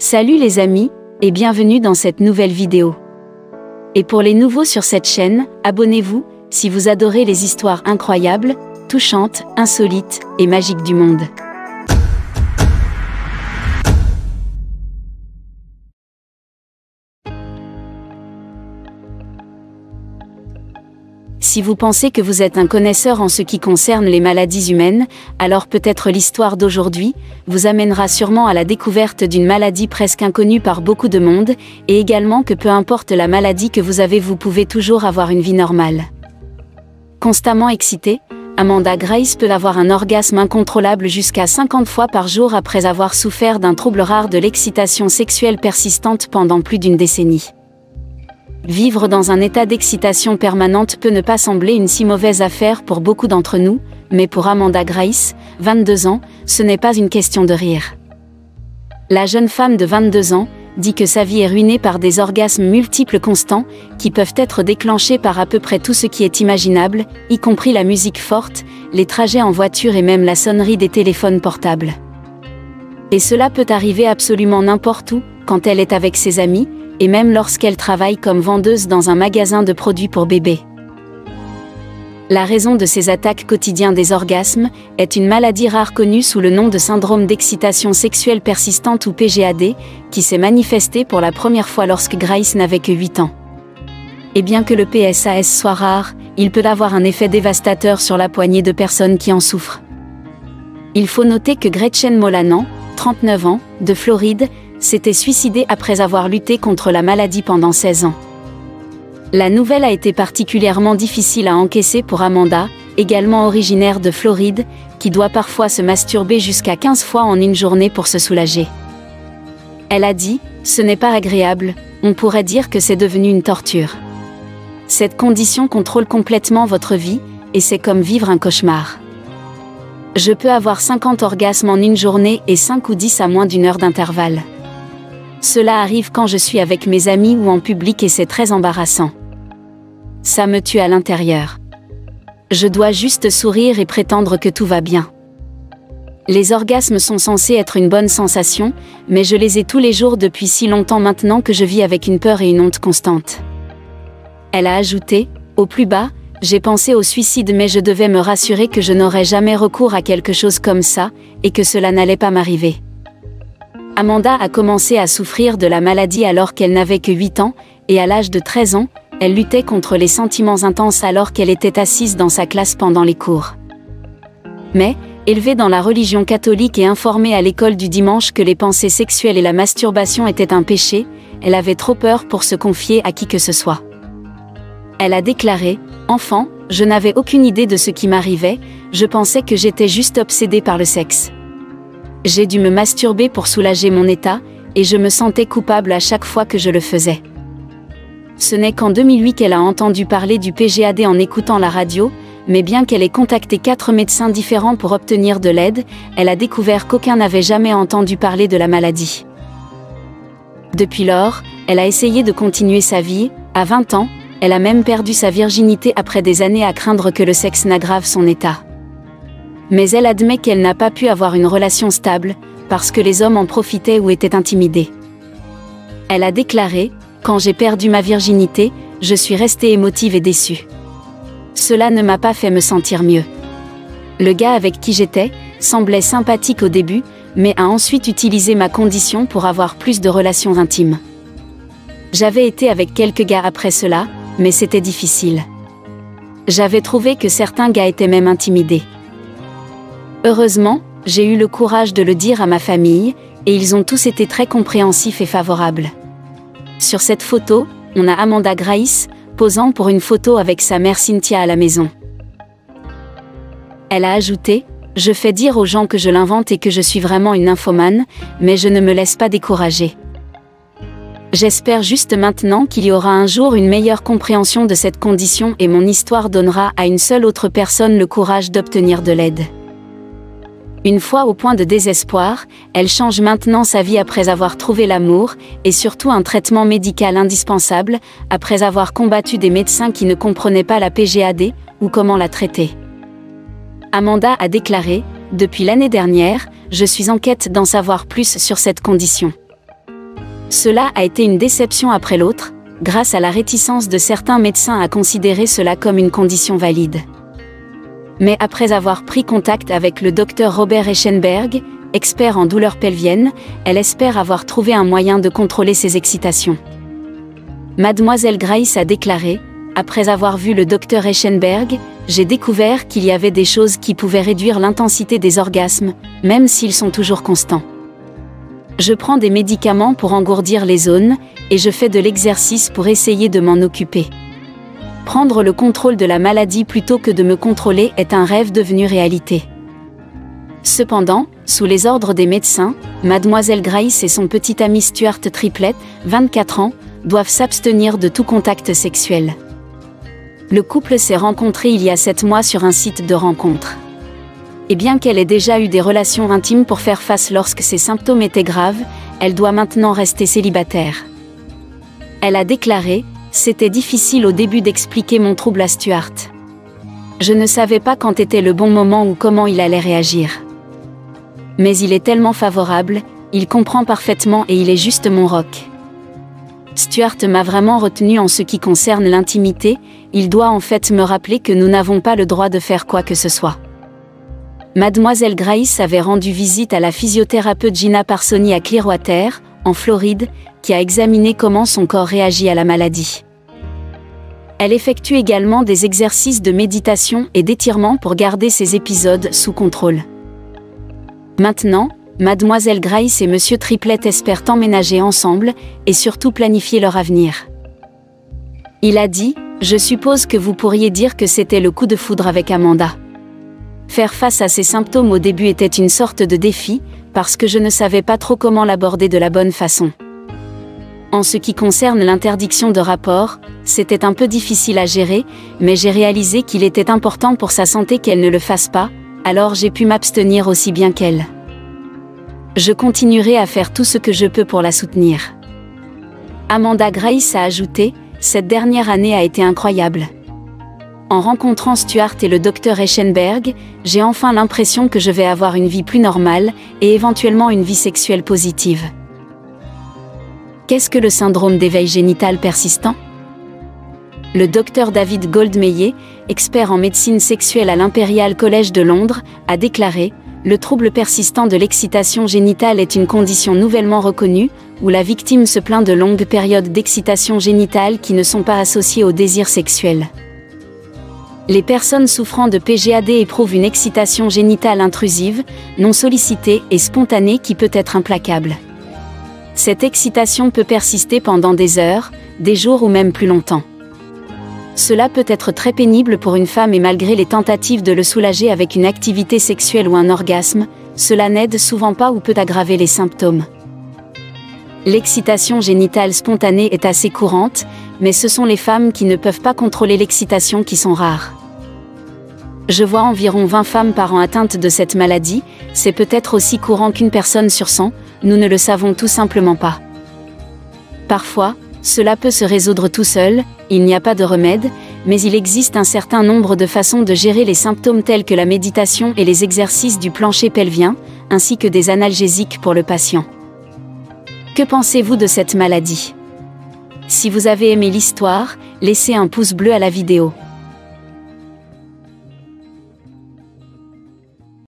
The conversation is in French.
Salut les amis, et bienvenue dans cette nouvelle vidéo. Et pour les nouveaux sur cette chaîne, abonnez-vous, si vous adorez les histoires incroyables, touchantes, insolites et magiques du monde. Si vous pensez que vous êtes un connaisseur en ce qui concerne les maladies humaines, alors peut-être l'histoire d'aujourd'hui vous amènera sûrement à la découverte d'une maladie presque inconnue par beaucoup de monde, et également que peu importe la maladie que vous avez, vous pouvez toujours avoir une vie normale. Constamment excitée, Amanda Grace peut avoir un orgasme incontrôlable jusqu'à 50 fois par jour après avoir souffert d'un trouble rare de l'excitation sexuelle persistante pendant plus d'une décennie. Vivre dans un état d'excitation permanente peut ne pas sembler une si mauvaise affaire pour beaucoup d'entre nous, mais pour Amanda Grace, 22 ans, ce n'est pas une question de rire. La jeune femme de 22 ans dit que sa vie est ruinée par des orgasmes multiples constants, qui peuvent être déclenchés par à peu près tout ce qui est imaginable, y compris la musique forte, les trajets en voiture et même la sonnerie des téléphones portables. Et cela peut arriver absolument n'importe où, quand elle est avec ses amis, et même lorsqu'elle travaille comme vendeuse dans un magasin de produits pour bébés. La raison de ces attaques quotidiennes des orgasmes est une maladie rare connue sous le nom de syndrome d'excitation sexuelle persistante ou PGAD, qui s'est manifestée pour la première fois lorsque Grace n'avait que 8 ans. Et bien que le PSAS soit rare, il peut avoir un effet dévastateur sur la poignée de personnes qui en souffrent. Il faut noter que Gretchen Molanan, 39 ans, de Floride, s'était suicidée après avoir lutté contre la maladie pendant 16 ans. La nouvelle a été particulièrement difficile à encaisser pour Amanda, également originaire de Floride, qui doit parfois se masturber jusqu'à 15 fois en une journée pour se soulager. Elle a dit « Ce n'est pas agréable, on pourrait dire que c'est devenu une torture. Cette condition contrôle complètement votre vie, et c'est comme vivre un cauchemar. Je peux avoir 50 orgasmes en une journée et 5 ou 10 à moins d'une heure d'intervalle. Cela arrive quand je suis avec mes amis ou en public et c'est très embarrassant. Ça me tue à l'intérieur. Je dois juste sourire et prétendre que tout va bien. Les orgasmes sont censés être une bonne sensation, mais je les ai tous les jours depuis si longtemps maintenant que je vis avec une peur et une honte constantes. » Elle a ajouté, au plus bas, « J'ai pensé au suicide mais je devais me rassurer que je n'aurais jamais recours à quelque chose comme ça, et que cela n'allait pas m'arriver. » Amanda a commencé à souffrir de la maladie alors qu'elle n'avait que 8 ans, et à l'âge de 13 ans, elle luttait contre les sentiments intenses alors qu'elle était assise dans sa classe pendant les cours. Mais, élevée dans la religion catholique et informée à l'école du dimanche que les pensées sexuelles et la masturbation étaient un péché, elle avait trop peur pour se confier à qui que ce soit. Elle a déclaré « Enfant, je n'avais aucune idée de ce qui m'arrivait, je pensais que j'étais juste obsédée par le sexe. J'ai dû me masturber pour soulager mon état, et je me sentais coupable à chaque fois que je le faisais. » Ce n'est qu'en 2008 qu'elle a entendu parler du PGAD en écoutant la radio, mais bien qu'elle ait contacté 4 médecins différents pour obtenir de l'aide, elle a découvert qu'aucun n'avait jamais entendu parler de la maladie. Depuis lors, elle a essayé de continuer sa vie. À 20 ans, elle a même perdu sa virginité après des années à craindre que le sexe n'aggrave son état. Mais elle admet qu'elle n'a pas pu avoir une relation stable, parce que les hommes en profitaient ou étaient intimidés. Elle a déclaré « Quand j'ai perdu ma virginité, je suis restée émotive et déçue. Cela ne m'a pas fait me sentir mieux. Le gars avec qui j'étais semblait sympathique au début, mais a ensuite utilisé ma condition pour avoir plus de relations intimes. J'avais été avec quelques gars après cela, mais c'était difficile. J'avais trouvé que certains gars étaient même intimidés. Heureusement, j'ai eu le courage de le dire à ma famille, et ils ont tous été très compréhensifs et favorables. » Sur cette photo, on a Amanda Grace, posant pour une photo avec sa mère Cynthia à la maison. Elle a ajouté « Je fais dire aux gens que je l'invente et que je suis vraiment une nymphomane, mais je ne me laisse pas décourager. J'espère juste maintenant qu'il y aura un jour une meilleure compréhension de cette condition et mon histoire donnera à une seule autre personne le courage d'obtenir de l'aide. » Une fois au point de désespoir, elle change maintenant sa vie après avoir trouvé l'amour, et surtout un traitement médical indispensable, après avoir combattu des médecins qui ne comprenaient pas la PGAD, ou comment la traiter. Amanda a déclaré « Depuis l'année dernière, je suis en quête d'en savoir plus sur cette condition. Cela a été une déception après l'autre, grâce à la réticence de certains médecins à considérer cela comme une condition valide. Mais après avoir pris contact avec le docteur Robert Eschenberg, expert en douleurs pelviennes, elle espère avoir trouvé un moyen de contrôler ses excitations. Mademoiselle Grace a déclaré: « Après avoir vu le docteur Eschenberg, j'ai découvert qu'il y avait des choses qui pouvaient réduire l'intensité des orgasmes, même s'ils sont toujours constants. Je prends des médicaments pour engourdir les zones, et je fais de l'exercice pour essayer de m'en occuper. Prendre le contrôle de la maladie plutôt que de me contrôler est un rêve devenu réalité. » Cependant, sous les ordres des médecins, Mademoiselle Grace et son petit ami Stuart Triplett, 24 ans, doivent s'abstenir de tout contact sexuel. Le couple s'est rencontré il y a 7 mois sur un site de rencontre. Et bien qu'elle ait déjà eu des relations intimes pour faire face lorsque ses symptômes étaient graves, elle doit maintenant rester célibataire. Elle a déclaré: « C'était difficile au début d'expliquer mon trouble à Stuart. Je ne savais pas quand était le bon moment ou comment il allait réagir. Mais il est tellement favorable, il comprend parfaitement et il est juste mon rock. Stuart m'a vraiment retenu en ce qui concerne l'intimité, il doit en fait me rappeler que nous n'avons pas le droit de faire quoi que ce soit. » Mademoiselle Grace avait rendu visite à la physiothérapeute Gina Parsoni à Clearwater, en Floride, qui a examiné comment son corps réagit à la maladie. Elle effectue également des exercices de méditation et d'étirement pour garder ces épisodes sous contrôle. Maintenant, Mademoiselle Grace et Monsieur Triplett espèrent emménager ensemble, et surtout planifier leur avenir. Il a dit: « Je suppose que vous pourriez dire que c'était le coup de foudre avec Amanda. Faire face à ces symptômes au début était une sorte de défi, parce que je ne savais pas trop comment l'aborder de la bonne façon. En ce qui concerne l'interdiction de rapport, c'était un peu difficile à gérer, mais j'ai réalisé qu'il était important pour sa santé qu'elle ne le fasse pas, alors j'ai pu m'abstenir aussi bien qu'elle. Je continuerai à faire tout ce que je peux pour la soutenir. » Amanda Grace a ajouté: « Cette dernière année a été incroyable. En rencontrant Stuart et le docteur Eschenberg, j'ai enfin l'impression que je vais avoir une vie plus normale, et éventuellement une vie sexuelle positive. » Qu'est-ce que le syndrome d'éveil génital persistant? Le docteur David Goldmeyer, expert en médecine sexuelle à l'Imperial College de Londres, a déclaré: « Le trouble persistant de l'excitation génitale est une condition nouvellement reconnue, où la victime se plaint de longues périodes d'excitation génitale qui ne sont pas associées au désir sexuel. Les personnes souffrant de PGAD éprouvent une excitation génitale intrusive, non sollicitée et spontanée qui peut être implacable. Cette excitation peut persister pendant des heures, des jours ou même plus longtemps. Cela peut être très pénible pour une femme et malgré les tentatives de le soulager avec une activité sexuelle ou un orgasme, cela n'aide souvent pas ou peut aggraver les symptômes. L'excitation génitale spontanée est assez courante, mais ce sont les femmes qui ne peuvent pas contrôler l'excitation qui sont rares. Je vois environ 20 femmes par an atteintes de cette maladie, c'est peut-être aussi courant qu'une personne sur 100, nous ne le savons tout simplement pas. Parfois, cela peut se résoudre tout seul, il n'y a pas de remède, mais il existe un certain nombre de façons de gérer les symptômes tels que la méditation et les exercices du plancher pelvien, ainsi que des analgésiques pour le patient. Que pensez-vous de cette maladie? Si vous avez aimé l'histoire, laissez un pouce bleu à la vidéo.